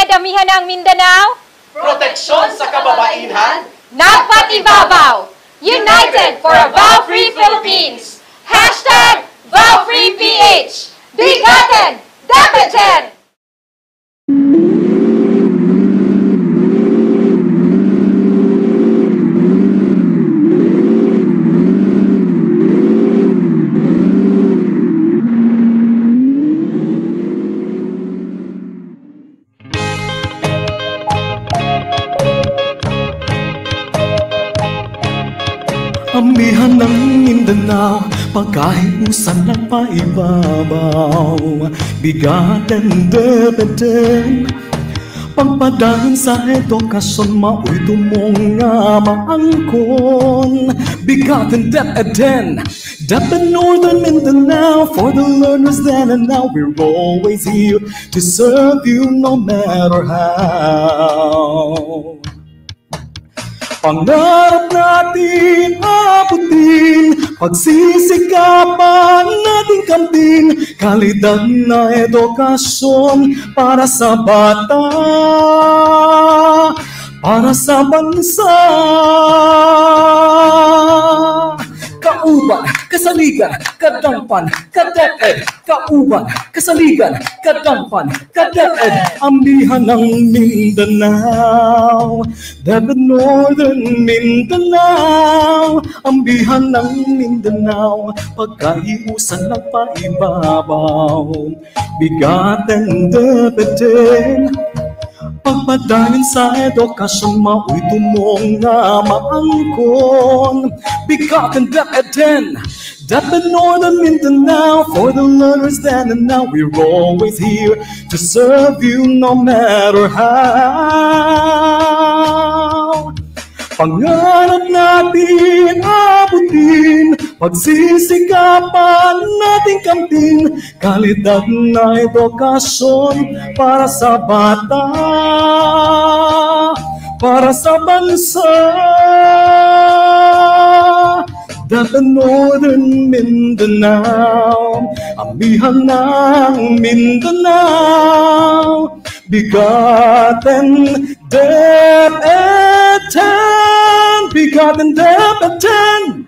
damihan ng Mindanao, proteksyon sa kababaihan, nagpatibabaw, united for a vow-free Philippines. Hashtag VowFreePH. Bigatin, dapetin! Amihan ng Mindanao, pagkahiusan ng paibabaw, bigatin, dapetin, pagpadaan sa edukasyon, mao'y tumong nga maangkon. Bigatin, dapetin, Dapet Northern Mindanao, for the learners then and now, we're always here to serve you no matter how. Pangarap natin abutin, pagsisikapan natin kamtin, kalidad na edukasyon para sa bata, para sa bansa. Kauban, kasaligan, kadampan, kadeped. Kauban, kasaligan, kadampan, kadeped. Amihan ng Mindanao, Dapet Northern Mindanao. Amihan ng Mindanao, pagkaiusan ng paibabaw, bigatin, dapetin, pagpadayon sa edukasyon, mao'y tumong nga maangkon. Bigatin, dapetin, Dapet Northern Mindanao, for the learners then and now, we're always here to serve you no matter how. Pangarap natin abutin, pagsisikapan natin kamtin, kalidad na edukasyon para sa bata, para sa bansa. Dapet Northern Mindanao, amihan ng Mindanao, bigatin, dapetin, bigatin, dapetin.